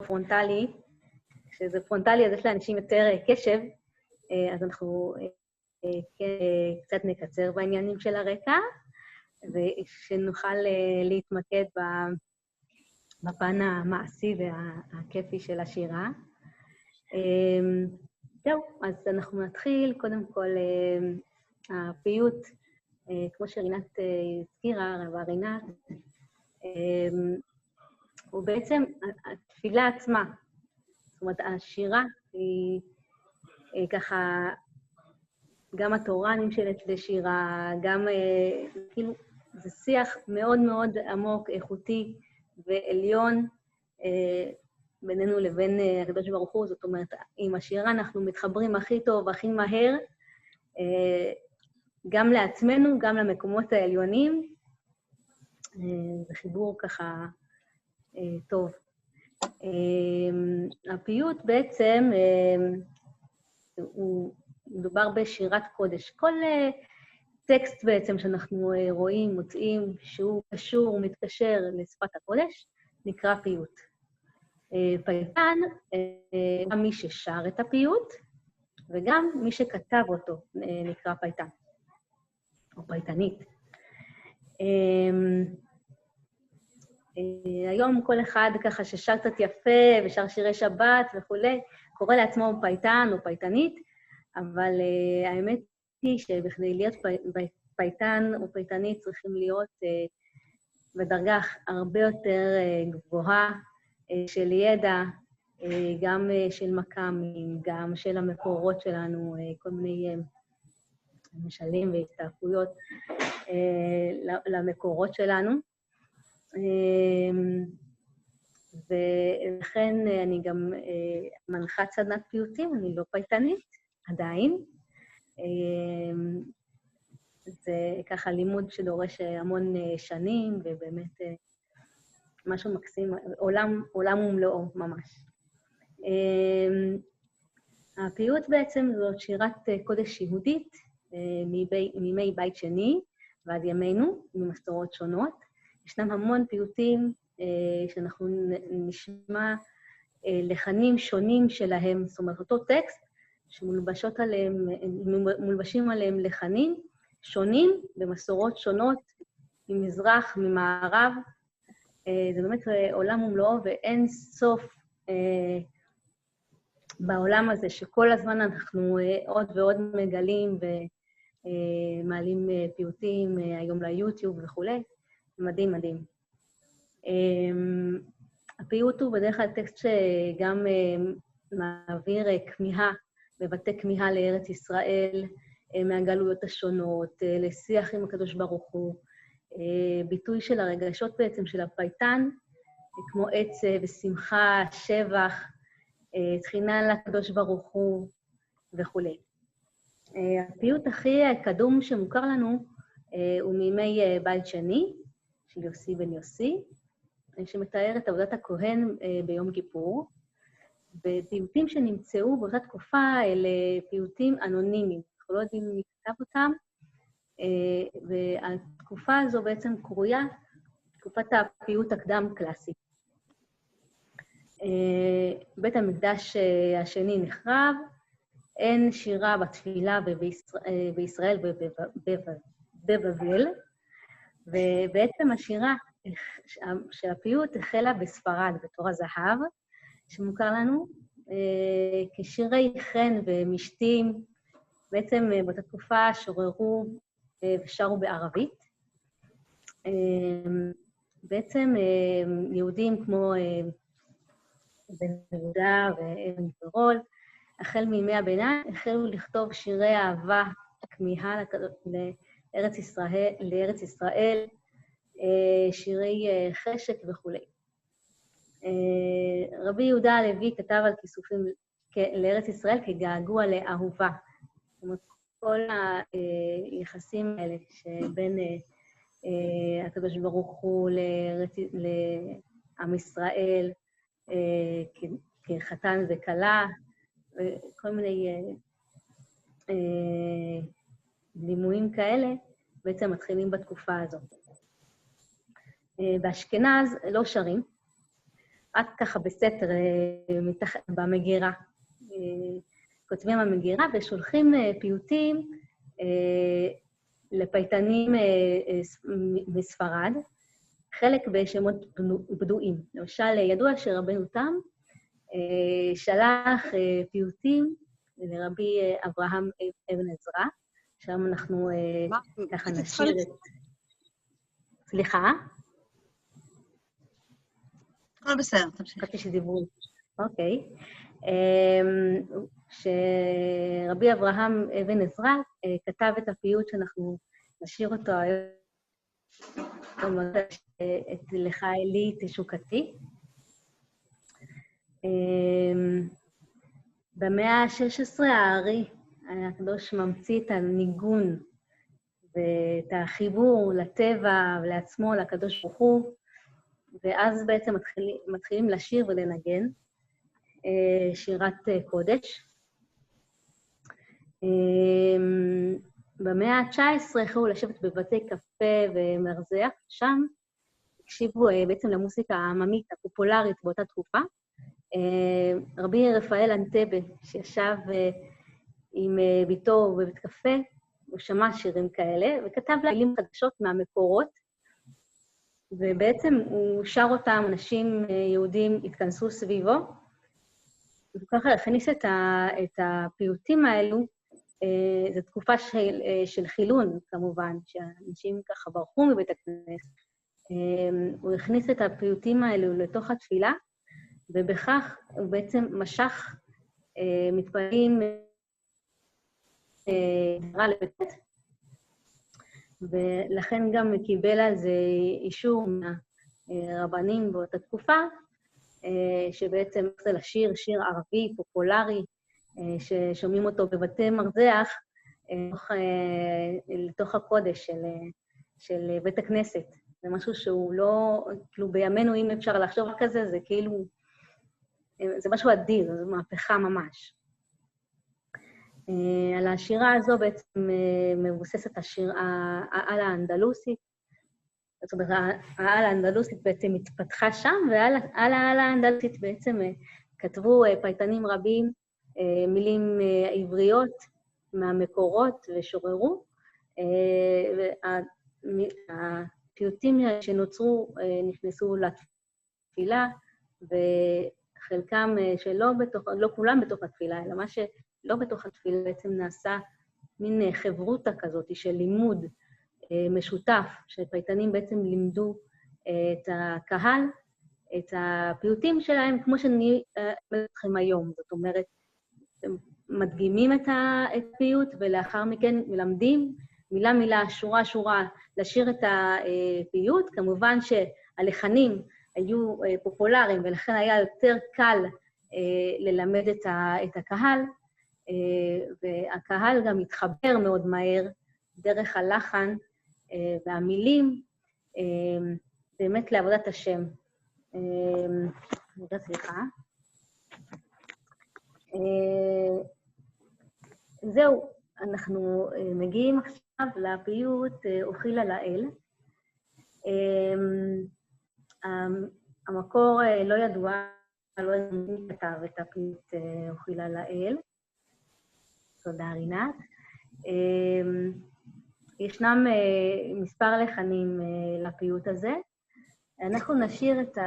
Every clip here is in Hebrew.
פרונטלי, כשזה פרונטלי אז יש לאנשים יותר קשב, אז אנחנו קצת נקצר בעניינים של הרקע, ושנוכל להתמקד בפן המעשי והכיפי של השירה. זהו, אז אנחנו נתחיל, קודם כל, הפיוט, כמו שרינת הזכירה, רבה רינת, הוא בעצם התפילה עצמה. זאת אומרת, השירה היא ככה, גם התורה נמשלת לשירה, גם כאילו, זה שיח מאוד מאוד עמוק, איכותי ועליון בינינו לבין הקדוש ברוך הוא. זאת אומרת, עם השירה אנחנו מתחברים הכי טוב, הכי מהר, גם לעצמנו, גם למקומות העליונים. זה חיבור ככה טוב. הפיוט בעצם הוא מדובר בשירת קודש. כל טקסט בעצם שאנחנו רואים, מוצאים, שהוא קשור ומתקשר לשפת הקודש, נקרא פיוט. פייטן, גם מי ששר את הפיוט, וגם מי שכתב אותו נקרא פייטן, או פייטנית. היום כל אחד ככה ששר קצת יפה ושר שירי שבת וכולי, קורא לעצמו פייטן או פייטנית, אבל האמת היא שבכדי להיות פייטן או פייטנית צריכים להיות בדרגה הרבה יותר גבוהה של ידע, גם של מקאמים, גם של המקורות שלנו, כל מיני משלים והסתעפויות למקורות שלנו. ולכן אני גם מנחת סדנת פיוטים, אני לא פייטנית, עדיין. זה ככה לימוד שדורש המון שנים, ובאמת משהו מקסים, עולם ומלואו ממש. הפיוט בעצם זאת שירת קודש יהודית, מימי בית שני ועד ימינו, ממסורות שונות. ישנם המון פיוטים שאנחנו נשמע לחנים שונים שלהם, זאת אומרת, אותו טקסט שמולבשים עליהם לחנים שונים במסורות שונות, ממזרח, ממערב. זה באמת עולם ומלואו, ואין סוף בעולם הזה, שכל הזמן אנחנו עוד ועוד מגלים ומעלים פיוטים היום ליוטיוב וכולי. מדהים, מדהים. הפיוט הוא בדרך כלל טקסט שגם מעביר כמיהה, מבטא כמיהה לארץ ישראל, מהגלויות השונות, לשיח עם הקדוש ברוך הוא, ביטוי של הרגשות בעצם של הפייטן, כמו עצב ושמחה, שבח, תחינה לקדוש ברוך הוא וכו'. הפיוט הכי קדום שמוכר לנו הוא מימי בית שני, של יוסי בן יוסי, שמתאר את עבודת הכהן ביום כיפור, ופיוטים שנמצאו באותה תקופה אלה פיוטים אנונימיים, אנחנו לא יודעים מי כתב אותם, והתקופה הזו בעצם קרויה תקופת הפיוט הקדם קלאסי. בית המקדש השני נחרב, אין שירה בתפילה בישראל ובבבל, ובעצם השירה של הפיוט החלה בספרד, בתור הזהב, שמוכר לנו כשירי חן ומשתים, בעצם באותה תקופה שוררו ושרו בערבית. בעצם יהודים כמו בן יהודה ואבן גבירול, החל מימי הביניים, החלו לכתוב שירי אהבה, כמיהה לארץ ישראל, שירי חשק וכו'. רבי יהודה הלוי כתב על כיסופים לארץ ישראל כגעגוע לאהובה. זאת אומרת, כל היחסים האלה שבין הקדוש ברוך הוא לעם ישראל, כחתן וכלה, וכל מיני דימויים כאלה, בעצם מתחילים בתקופה הזו. באשכנז לא שרים, רק ככה בסתר במגירה. כותבים במגירה ושולחים פיוטים לפייטנים בספרד, חלק בשמות בדואים. למשל, ידוע שרבנו תם שלח פיוטים לרבי אברהם אבן עזרא, שם אנחנו ככה נשאיר את... סליחה? הכל בסדר, תמשיך. חשבתי שדיברו. אוקיי. שרבי אברהם אבן עזרא כתב את הפיוט שאנחנו נשאיר אותו היום, את לך אלי תשוקתי. במאה ה-16 הארי, הקדוש ממציא את הניגון ואת החיבור לטבע ולעצמו, לקדוש ברוך הוא, ואז בעצם מתחילים לשיר ולנגן שירת קודש. במאה ה-19 החלו לשבת בבתי קפה ומרזח, שם הקשיבו בעצם למוסיקה העממית הפופולרית באותה תקופה. רבי רפאל אנטבה, שישב עם ביתו בבית קפה, הוא שמע שירים כאלה, וכתב לה מילים חדשות מהמקורות, ובעצם הוא שר אותם, אנשים יהודים התכנסו סביבו, וככה הכניס את הפיוטים האלו. זו תקופה של חילון, כמובן, שאנשים ככה ברחו מבית הכנסת. הוא הכניס את הפיוטים האלו לתוך התפילה, ובכך הוא בעצם משך מתפללים לבית, ולכן גם קיבל על זה אישור מהרבנים באותה תקופה, שבעצם זה לשיר, שיר ערבי, פופולרי, ששומעים אותו בבתי מרזח, לתוך הקודש של בית הכנסת. זה משהו שהוא לא, כאילו בימינו, אם אפשר לחשוב כזה, זה כאילו, זה משהו אדיר, זו מהפכה ממש. על השירה הזו בעצם מבוססת העל האנדלוסית, זאת אומרת, העל האנדלוסית בעצם התפתחה שם, ועל העל האנדלוסית בעצם כתבו פייטנים רבים, מילים עבריות מהמקורות ושוררו, והפיוטים שנוצרו נכנסו לתפילה, וחלקם לא כולם בתוך התפילה, אלא מה שלא בתוך התפילה בעצם נעשה מין חברותה כזאת של לימוד משותף, שפייטנים בעצם לימדו את הקהל, את הפיוטים שלהם, כמו שאני אומרת לכם היום. זאת אומרת, מדגימים את הפיוט, ולאחר מכן מלמדים מילה, שורה, לשיר את הפיוט. כמובן שהלחנים היו פופולריים, ולכן היה יותר קל ללמד את הקהל, והקהל גם התחבר מאוד מהר דרך הלחן והמילים, באמת לעבודת השם. סליחה. זהו, אנחנו מגיעים עכשיו לפיוט אוכילה לאל. המקור לא ידוע, לא כתב את הפיוט אוכילה לאל. תודה, רינת. ישנם מספר לחנים לפיוט הזה. אנחנו נשאיר את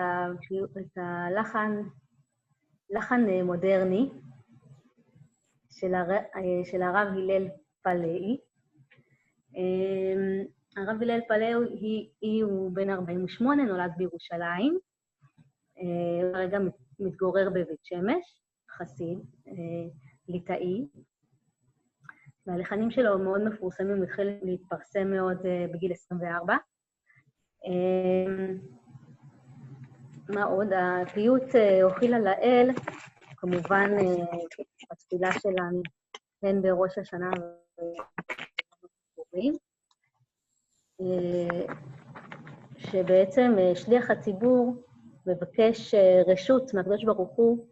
לחן מודרני של הרב הלל פלאי. הרב הלל פלאי הוא בן 48, נולד בירושלים. הוא הרגע מתגורר בבית שמש, חסיד, ליטאי. והלחנים שלו מאוד מפורסמים, התחיל להתפרסם מאוד בגיל 24. מה עוד? הפיוט אוכילה לאל, כמובן בתפילה שלנו, הן בראש השנה ובפורים, שבעצם שליח הציבור מבקש רשות מהקדוש ברוך הוא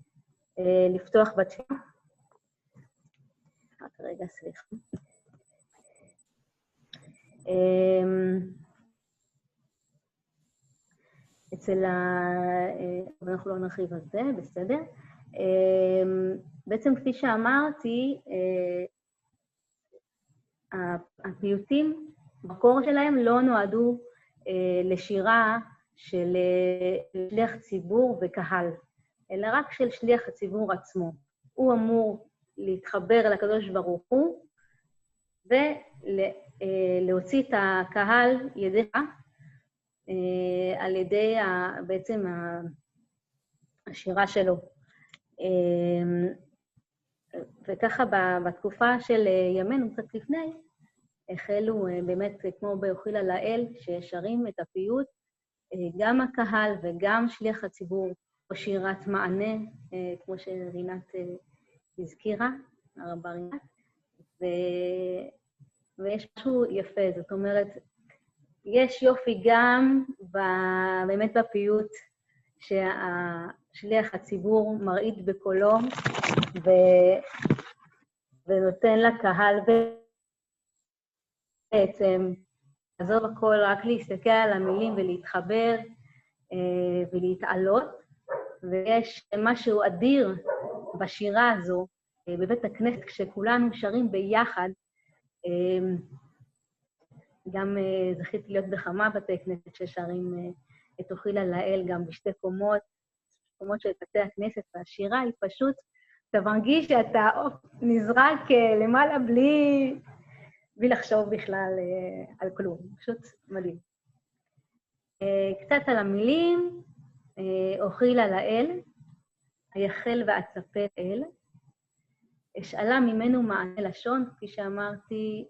לפתוח בתפילה. רק רגע, סליחה. אבל אנחנו לא נרחיב על זה, בסדר. בעצם כפי שאמרתי, הפיוטים, המקור שלהם לא נועדו לשירה של שליח ציבור וקהל, אלא רק של שליח הציבור עצמו. הוא אמור להתחבר לקדוש ברוך הוא, ולהוציא את הקהל ידיך, על ידי בעצם השירה שלו. וככה בתקופה של ימינו, קצת לפני, החלו באמת, כמו באוכילה לאל, ששרים את הפיוט, גם הקהל וגם שליח הציבור, או שירת מענה, כמו שרינת הזכירה, הרבה רינת, ויש משהו יפה, זאת אומרת, יש יופי גם באמת בפיוט, שהשליח הציבור מרעיד בקולו, ונותן לקהל בעצם לעזוב הכל, רק להסתכל על המילים ולהתחבר ולהתעלות. ויש משהו אדיר בשירה הזו, בבית הכנסת, כשכולנו שרים ביחד, גם זכיתי להיות בכמה בתי כנסת ששרים את אוכילה לאל, גם בשתי קומות של בתי הכנסת, והשירה היא פשוט, אתה מרגיש שאתה נזרק למעלה בלי לחשוב בכלל על כלום, פשוט מדהים. קצת על המילים, אוכילה לאל, היחל ואצפה אל, אשאלה ממנו מענה לשון, כפי שאמרתי,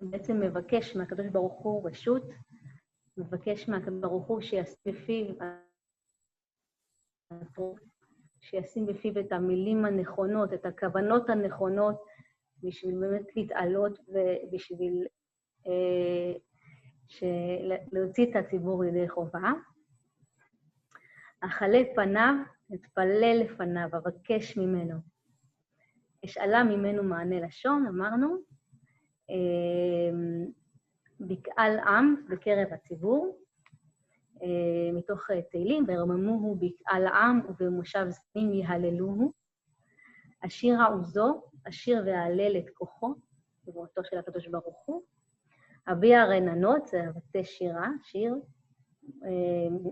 בעצם מבקש מהקדוש ברוך הוא רשות, מבקש מהקדוש ברוך הוא שישים בפיו את המילים הנכונות, את הכוונות הנכונות, בשביל באמת להתעלות ובשביל להוציא את הציבור ידי חובה. אכלה פניו, אתפלל לפניו, אבקש ממנו. אשאלה ממנו מענה לשון, אמרנו, בקהל עם בקרב הציבור, מתוך תהילים, ורממוהו בקהל עם ובמושב זנים יהללוהו. השיר עוזו, השיר והלל את כוחו, בבואתו של הקדוש ברוך הוא. אביע רננות, זה הבתי שירה, שיר,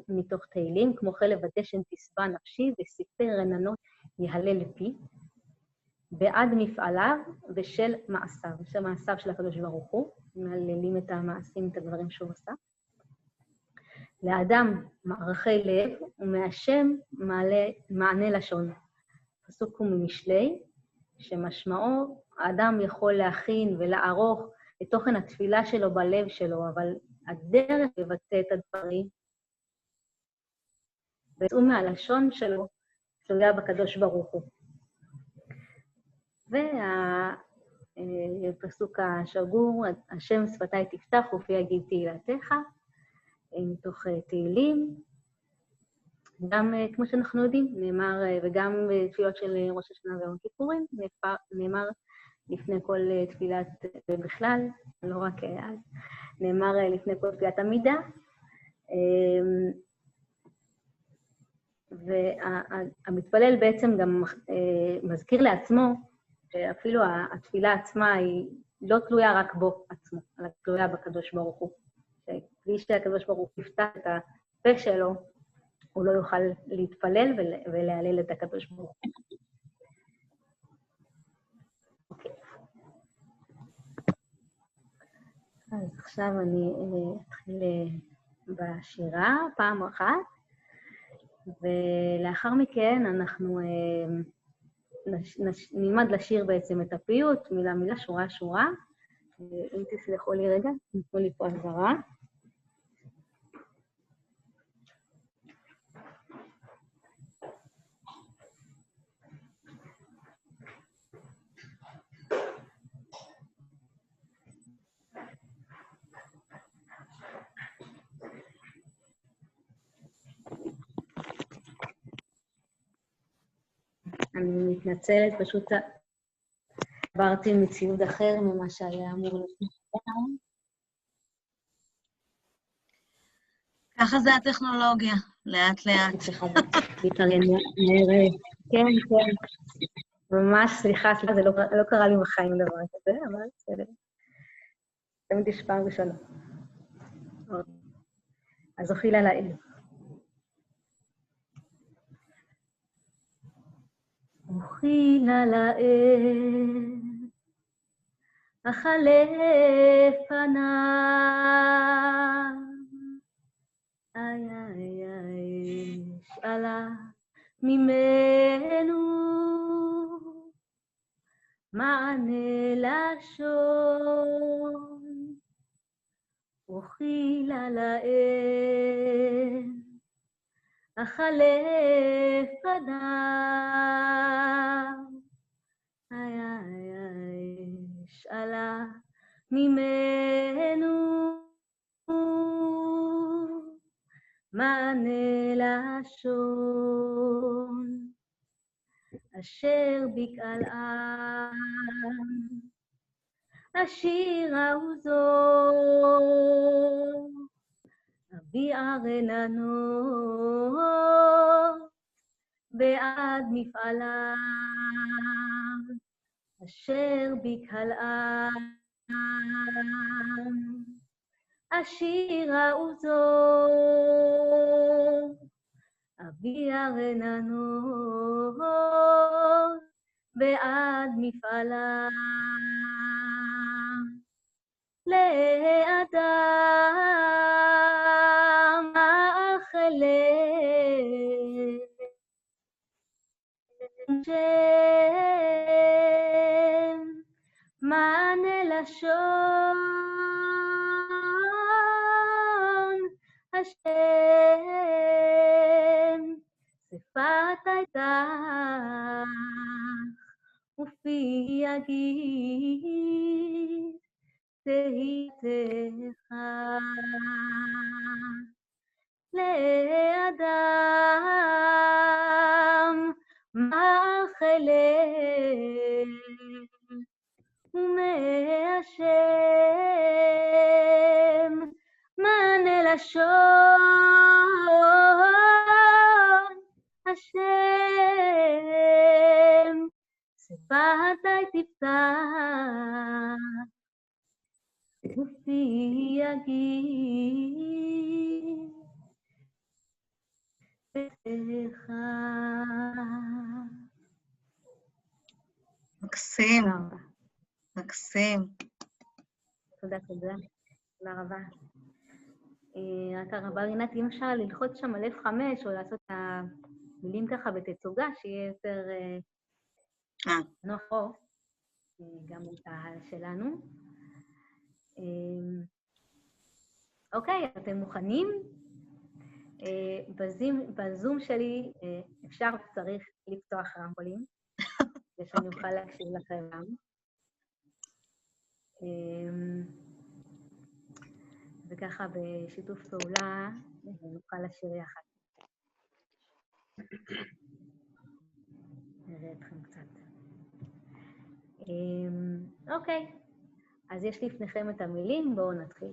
מתוך תהילים, כמו חלב הדשן תשבע נפשי, וסיפר רננות יהלל לפי. בעד מפעליו ושל מעשיו, של מעשיו של הקדוש ברוך הוא, מעללים את המעשים, את הדברים שהוא עושה. לאדם מערכי לב, ומהשם מענה לשון. פסוק הוא ממשלי, שמשמעו, האדם יכול להכין ולערוך את תוכן התפילה שלו בלב שלו, אבל הדרך לבטא את הדברים, ויצאו מהלשון שלו, תלויה בקדוש ברוך הוא. והפסוק השגור, השם שפתיי תפתח ופי יגיד תהילתך, מתוך תהילים. גם, כמו שאנחנו יודעים, נאמר, וגם בתפילות של ראש השנה ויום הכיפורים, נאמר לפני כל תפילת בכלל, לא רק אז, נאמר לפני כל תפילת עמידה. והמתפלל בעצם גם מזכיר לעצמו, שאפילו התפילה עצמה היא לא תלויה רק בו עצמו, אלא תלויה בקדוש ברוך הוא. שבלי שהקדוש ברוך הוא יפתח את הפה שלו, הוא לא יוכל להתפלל ולהלל את הקדוש ברוך הוא. אוקיי. אז עכשיו אני אתחיל בשירה פעם אחת, ולאחר מכן אנחנו נלמד לשיר בעצם את הפיוט, מילה מילה, שורה שורה. אם תסלחו לי רגע, נתנו לי פה הבהרה. אני מתנצלת, פשוט עברתי מציוד אחר ממה שהיה אמור לפני. ככה זה הטכנולוגיה, לאט לאט. צריכה להתארגן מהר. כן, כן. ממש, סליחה, זה לא קרה לי בחיים דבר כזה, אבל בסדר. תמיד יש פעם ראשונה. אז אוכילה לאל. אוכילה לאל, אכלה פניו, איי איי איי, שאלה ממנו, מענה לשון, אוכילה לאל, אכלה פניו, איי איי איי, שאלה ממנו, מענה לשון, אשר בקהלם, השירה וזו, אביע רננות, בעד מפעלם, אשר בקהלם, השירה וזו, אביע רננות, בעד מפעלם, לאדם האכלה, שם מענה לשון, השם שפת הייתך ופי יגיד תהיתך, לאדם מאכלה ומהשם מענה לשון, השם שפתי תפתח ופי יגיד תהיתך. מקסים, מקסים. תודה, תודה. תודה רבה. רק הרבה רינת, אם אפשר ללחוץ שם על F5 או לעשות את המילים ככה בתצוגה, שיהיה יותר נוח פה, גם לקהל שלנו. אוקיי, אתם מוכנים? בזום שלי אפשר וצריך לפתוח רמקולים, כדי שאני אוכל להקשיב לכם גם. וככה בשיתוף פעולה נוכל לשיר יחד. נראה אתכם קצת. אוקיי, אז יש לפניכם את המילים, בואו נתחיל.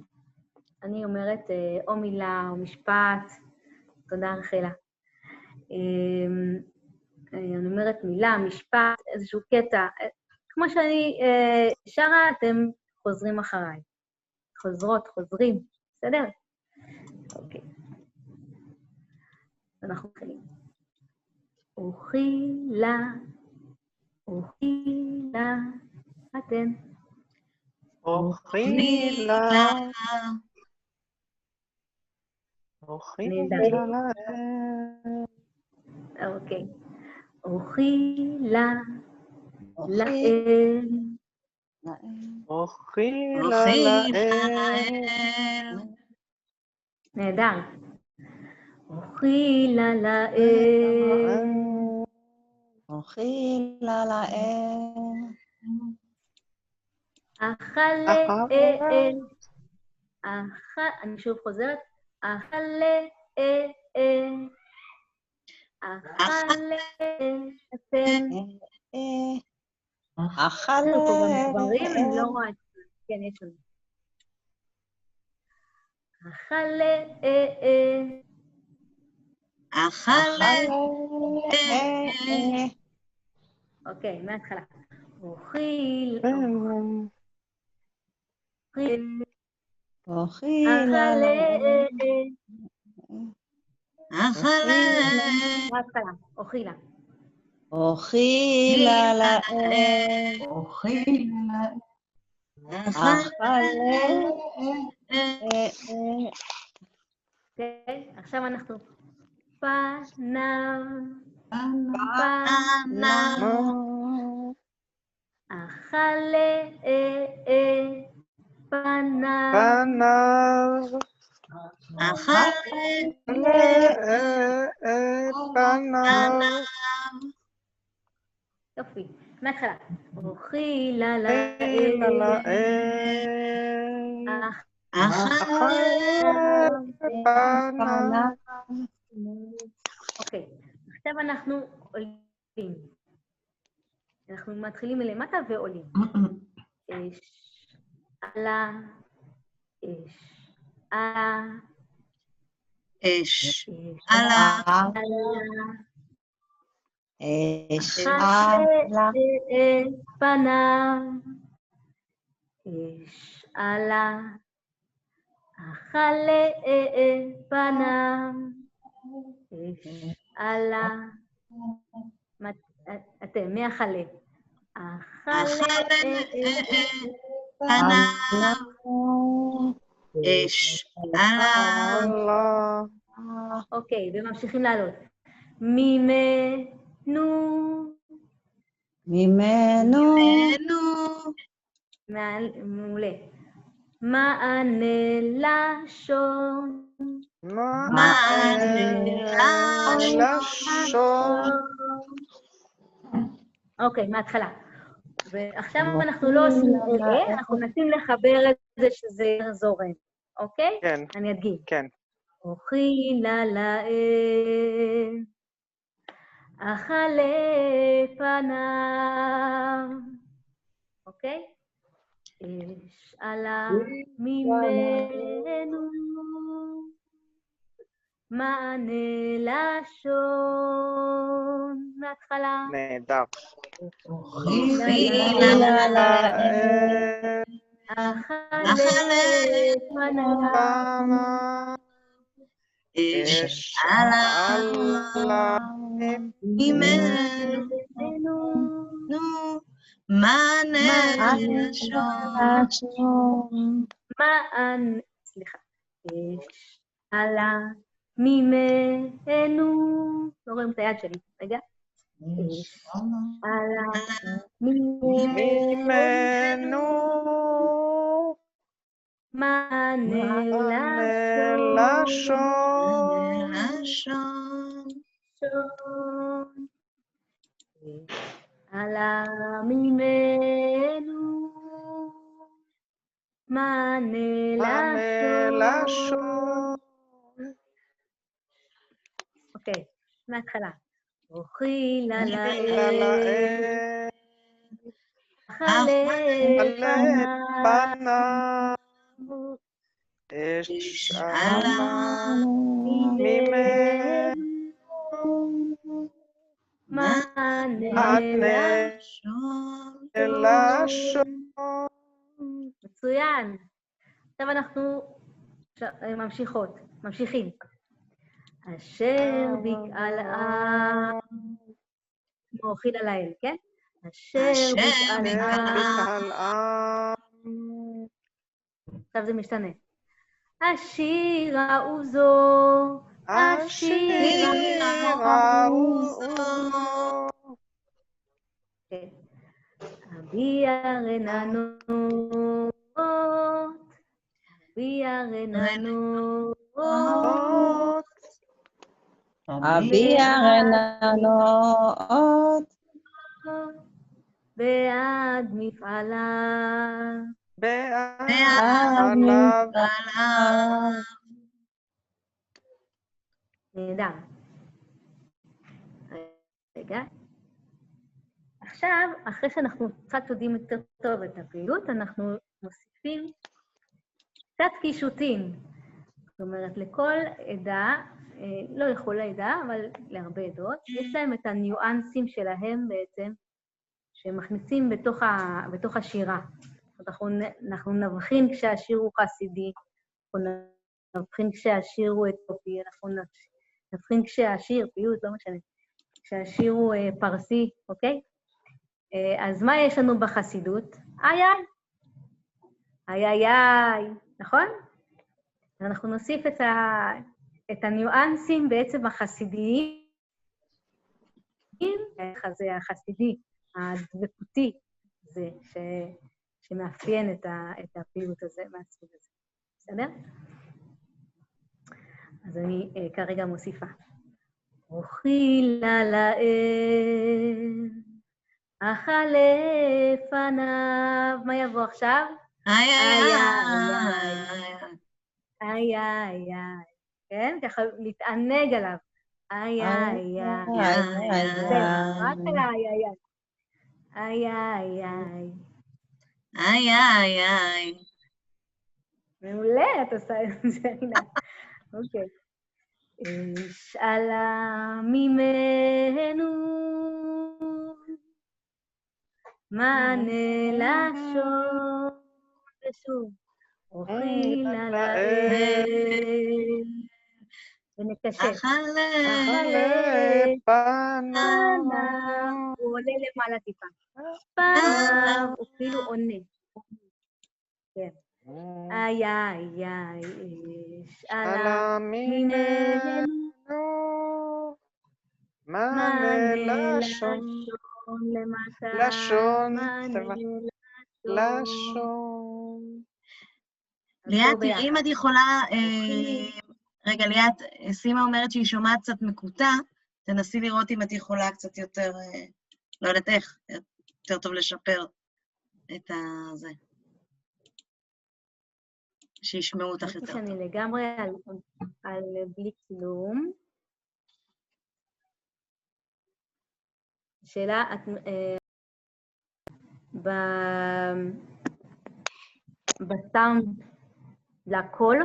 אני אומרת או מילה או משפט, תודה רחלה. אני אומרת מילה, משפט, איזשהו קטע, כמו שאני שרה, אתם חוזרים אחריי. חוזרות, חוזרים, בסדר? אוקיי. אנחנו מתחילים. אוכילה, אוכילה, אתן. אוכילה, אוכילה לאל. אוקיי. אוכילה לאל. אוכילה לאל. נהדר. אוכילה לאל. אוכילה לאל. אכלה אל. אני שוב חוזרת. אכלה אל. אכלה אתן. אכלה. יש לנו פה גם דברים, אני לא רואה את זה. כן, יש לנו. אכלה, אכלה, אוקיי, מההתחלה. אוכיל, אוכילה אכלה, אכלה, מההתחלה. אוכילה. אוכילה לאל, אכלה, אוקיי? עכשיו אנחנו פניו, אכלה, פניו, אכלה, פניו. יופי. מההתחלה. אוכילה אכילה לאל, לאל. אכלה, פניו. אוקיי, עכשיו אנחנו עולים. אנחנו מתחילים מלמטה ועולים. אש, עלה, אש, עלה, אש, אש, עלה, עלה, אש אכלה, עלה, פניו, אש, עלה, אכלה, פניו, אש, עלה. אתם, מי אכלה? אכלה, פניו, אש, עלה, אללה. אוקיי, וממשיכים לעלות. ממנו, ממנו, מעולה. מענה לשון, מענה לשון. אוקיי, מההתחלה. ועכשיו אנחנו לא עושים אנחנו מנסים לחבר את זה שזה זורם, אוקיי? כן, אני אדגים. כן. אוכילה לאל, אכלה פניו, אוקיי? אש עלה ממנו, מענה לשון, מההתחלה. נהדר. אוכילה לאל. אכלה פניו, אש, עלה, ממנו, מענה לשון. סליחה. אש עלה ממנו, לא רואים את היד שלי, רגע. אש עלה ממנו. מענה לשון. לשון. עלה ממנו, מענה לשון. אוקיי, מההתחלה. אוכילה לאל, אכלה פניו, אש עלה ממנו, מענה לשון. מצוין. עכשיו אנחנו ממשיכים. אשר בקעה, כמו אוכילה לאל, כן? אשר בקעה. עכשיו זה משתנה. השירה עוזו, השירה עוזו. אביה רננות, אביה רננות, אביה רננות, בעד מפעלה, בעד מפעלה. נהדר. רגע. עכשיו, אחרי שאנחנו קצת יודעים יותר טוב את הפעילות, אנחנו מוסיפים קצת קישוטים. זאת אומרת, לכל עדה, לא לכל עדה, אבל להרבה עדות, יש להם את הניואנסים שלהם בעצם, שמכניסים בתוך השירה. אנחנו נבחין כשהשיר הוא חסידי, אנחנו נבחין כשהשיר הוא אתיופי, אנחנו נבחין כשהשיר, פיוט, לא משנה, כשהשיר הוא פרסי, אוקיי? אז מה יש לנו בחסידות? איי איי. איי איי איי, נכון? אנחנו נוסיף את הניואנסים בעצם החסידיים, זה החסידי, הדבקותי, זה שמאפיין את הפעילות הזה מהסוג הזה. בסדר? אז אני כרגע מוסיפה. אוכילה לאל, אכל לפניו, מה יבוא עכשיו? איי איי איי איי איי, כן? ככה להתענג עליו. איי איי איי, רק על האיי איי איי. איי איי איי. איי איי איי. מעולה, את עושה את זה, הנה. אוקיי. שאלה ממנו, מענה לשון, ושוב, אוכילה לאל, ונקשט. אכל פניו, הוא עולה למעלה טיפה. פניו, הוא כאילו עונה. כן. איי איי איי, שאלה ממנו, מענה לשון, לשון, לשון. ליאת, תראי אם את יכולה, רגע, ליאת, סימה אומרת שהיא שומעת קצת מקוטע, תנסי לראות אם את יכולה קצת יותר, לא יודעת איך, יותר טוב לשפר את זה. שישמעו אותך יותר טוב. שאני לגמרי על בלי כלום. שאלה, בסאונד לקול?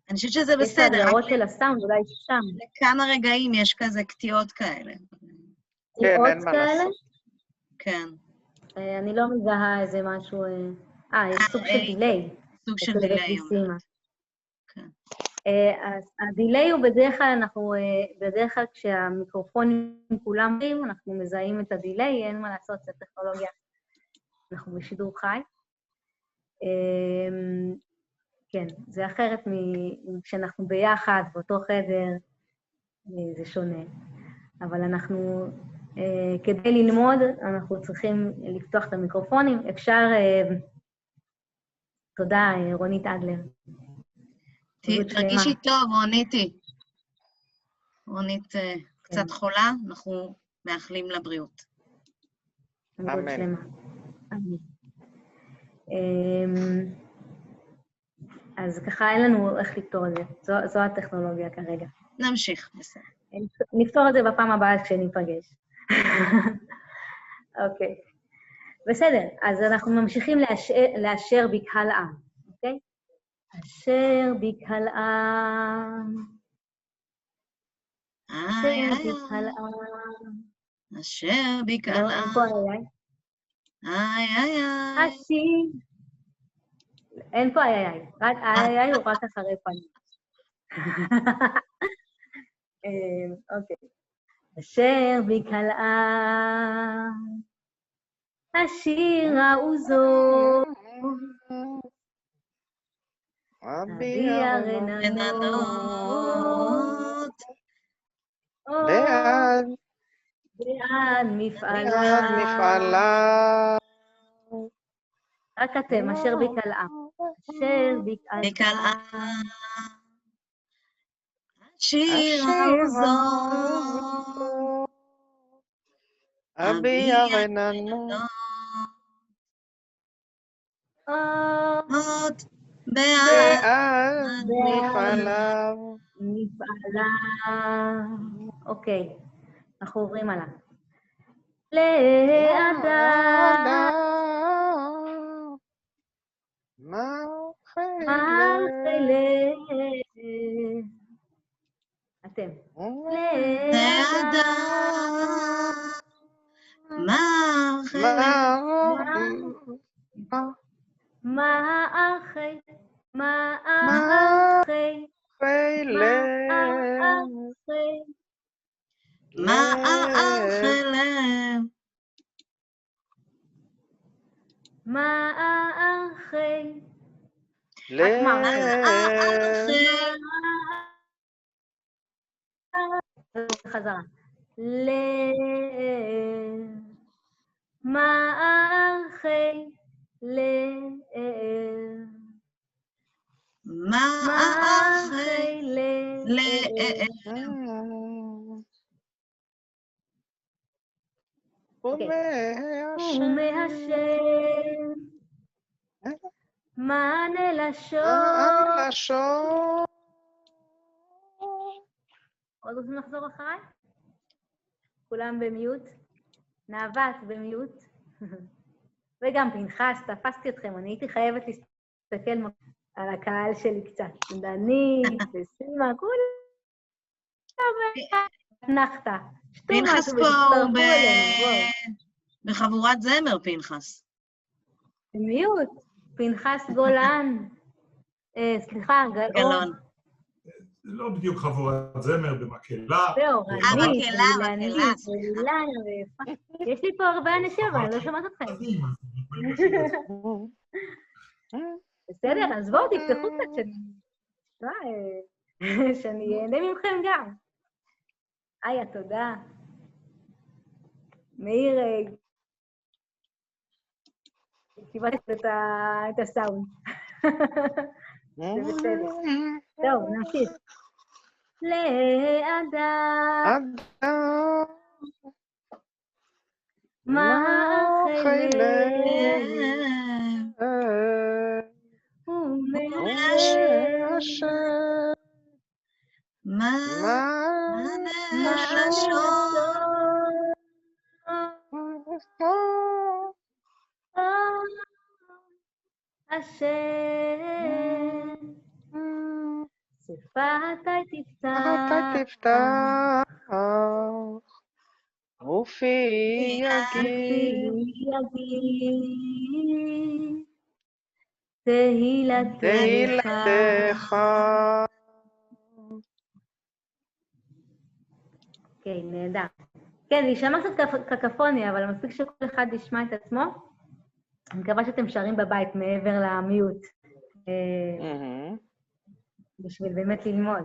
אני חושבת שזה בסדר. יש הגדרות של הסאונד, אולי שם. לכמה רגעים יש כזה קטיעות כאלה. קטיעות אין מה כאלה? לעשות. כן. אני לא מזהה איזה משהו... יש סוג של דיליי. סוג של דיליי. כן. אז הדיליי הוא בדרך כלל כשהמיקרופונים כולם עולים, אנחנו מזהים את הדיליי, אין מה לעשות, זה טכנולוגיה. אנחנו בשידור חי. כן, זה אחרת כשאנחנו ביחד, באותו חדר, זה שונה. אבל אנחנו, כדי ללמוד, אנחנו צריכים לפתוח את המיקרופונים. אפשר, תודה, רונית אדלר. תרגישי טוב, רוניתי. רונית קצת חולה, אנחנו מאחלים לה בריאות. אמן. אז ככה אין לנו איך לפתור את זה. זו הטכנולוגיה כרגע. נמשיך, בסדר. נפתור את זה בפעם הבאה כשניפגש. אוקיי. בסדר, אז אנחנו ממשיכים לאשר בקהל עם, אוקיי? אשר בקהל עם. אשר בקהל עם. אשר בקהל עם. אין פה איי איי. איי איי איי. השיר. אין פה איי איי. רק איי איי הוא רק אחרי פנים. אוקיי. אשר בקהל עם. השיר העוזו. אביה רננות. בעד מפעלה. רק אתם, אשר בקהל עם. אשר בקהל עם. השיר העוזו. אביה רננות. בעד מפעלה. אוקיי, אנחנו עוברים עליו. לאדם. אתם. לאדם, חזרה. מערכי ומהשם מענה לשון. עוד רוצים לחזור אחריי? כולם במיוט? נאוות במיוט? וגם פנחס, תפסתי אתכם, אני הייתי חייבת להסתכל על הקהל שלי קצת. דנית וסימה, כולם נחתה. פנחס פה הוא בחבורת זמר, פנחס. במיוט, פנחס גולן. סליחה, גלאון. זה לא בדיוק חבורת זמר במקהלה. זהו, רנית, מקהלה. ואילנה, יש לי פה הרבה אנשים, אבל אני לא שומעת אתכם. בסדר, אז בואו תפתחו קצת שאני אהנה ממכם גם. איה, תודה. מאיר, קיבלת את הסאונד. זה בסדר. טוב, נמשיך. לאדם מאכלם ומהשם מענה לשון. השם שפתי תפתח ופי יגיד תהילתך. אוקיי, נהדר. כן, זה יישמע קצת קקפוניה, אבל מספיק שכל אחד ישמע את עצמו. אני מקווה שאתם שרים בבית מעבר למיוט. בשביל באמת ללמוד,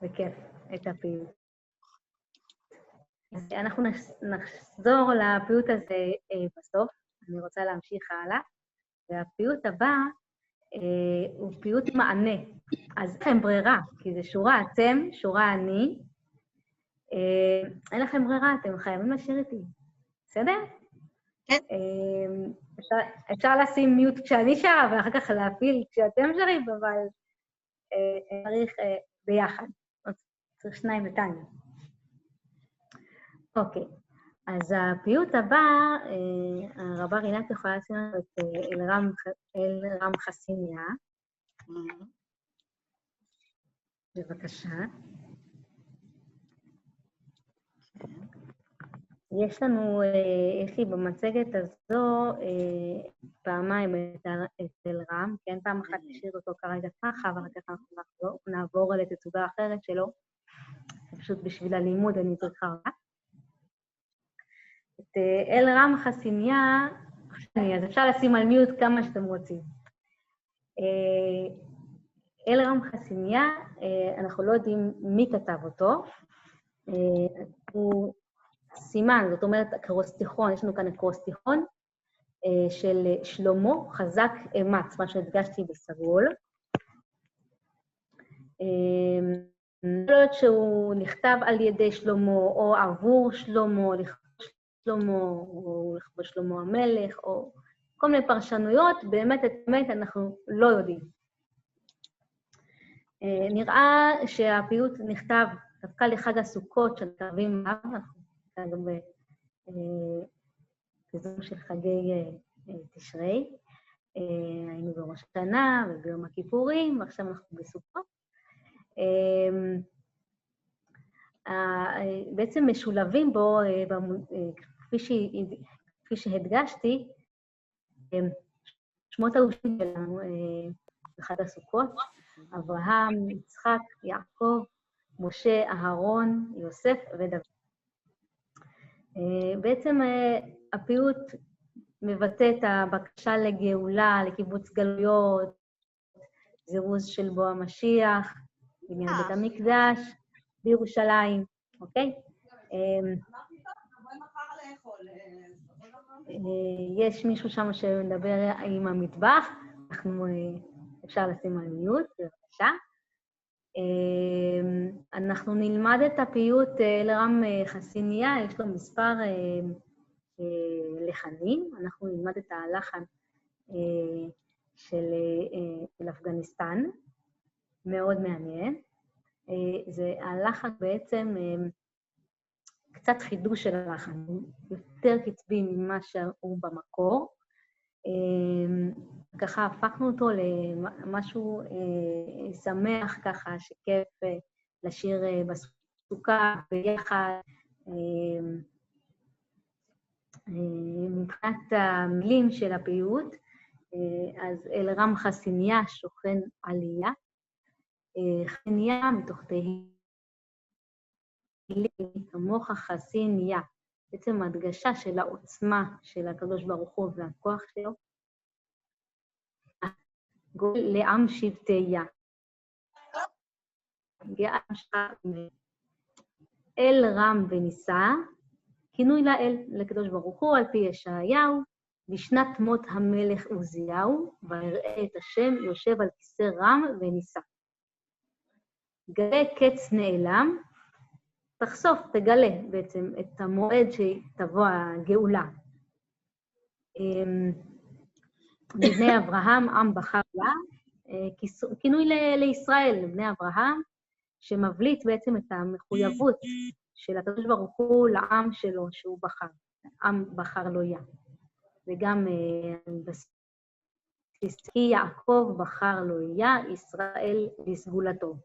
בכיף, את הפיוט. אנחנו נחזור לפיוט הזה בסוף, אני רוצה להמשיך הלאה, והפיוט הבא הוא פיוט מענה. אז אין לכם ברירה, כי זה שורה אתם, שורה אני, אין לכם ברירה, אתם חייבים לשיר איתי. בסדר? כן. אפשר לשים מיוט כשאני שרה, ואחר כך להפיל כשאתם שרים, אבל צריך ביחד. צריך שניים לטניה. אוקיי, אז הפיוט הבא, הרבה רינת יכולה לשים לנו את אלרם חסיניה. בבקשה. יש לי במצגת הזו פעמיים את אלרם, כן, פעם אחת נשאיר אותו כרגע ככה, ואחר כך אנחנו נעבור על תצוגה אחרת שלו. פשוט בשביל הלימוד אני צריכה רק. את אלרם חסיניה, אז אפשר לשים על מיוט כמה שאתם רוצים. אלרם חסיניה, אנחנו לא יודעים מי כתב אותו. הוא סימן, זאת אומרת, אקרוסטיכון, יש לנו כאן אקרוסטיכון של שלמה, חזק אמץ, מה שהדגשתי בסגול. לא יודעת שהוא נכתב על ידי שלמה, או עבור שלמה, לכבוד שלמה, או לכבוד שלמה המלך, או כל מיני פרשנויות, באמת, אנחנו לא יודעים. נראה שהפיוט נכתב דווקא לחג הסוכות, שמתקרבים גם בזמן של חגי תשרי, היינו בראש השנה וביום הכיפורים, ועכשיו אנחנו בסוכות. בעצם משולבים בו, כפי שהדגשתי, שמות האהובים שלנו בחג הסוכות, אברהם, יצחק, יעקב, משה, אהרון, יוסף ודוד. בעצם הפיוט מבטא את הבקשה לגאולה, לקיבוץ גלויות, זירוז של בוא המשיח, בניין בית המקדש, בירושלים, אוקיי? יש מישהו שם שמדבר עם המטבח, אפשר לשים על מיוט, בבקשה. אנחנו נלמד את הפיוט אלרם חסיניה, יש לו מספר לחנים, אנחנו נלמד את הלחן של אפגניסטן, מאוד מעניין. זה הלחן בעצם קצת חידוש של הלחן, יותר קצבי ממה שהוא במקור. ככה הפכנו אותו למשהו שמח ככה, שכיף לשיר בסוכה ביחד. מבחינת המילים של הפיוט, אז אלרם חסיניה שוכן עלייה, חסיניה מתוך תהילים, כמוך חסיניה, בעצם הדגשה של העוצמה של הקדוש ברוך הוא והכוח שלו, גול לעם שבטיה, גאה אל רם ונישא, כינוי לאל, לקדוש ברוך הוא, על פי ישעיהו, בשנת מות המלך עוזיהו, ויראה את השם יושב על כיסא רם ונישא. גלה קץ נעלם, תחשוף, תגלה בעצם את המועד שתבוא הגאולה. לבני אברהם, עם בחר לה, כינוי לישראל, לבני אברהם, שמבליט בעצם את המחויבות של הקדוש ברוך הוא לעם שלו שהוא בחר, עם בחר לו יה. וגם כי יעקב בחר לו יה, ישראל לסגולתו.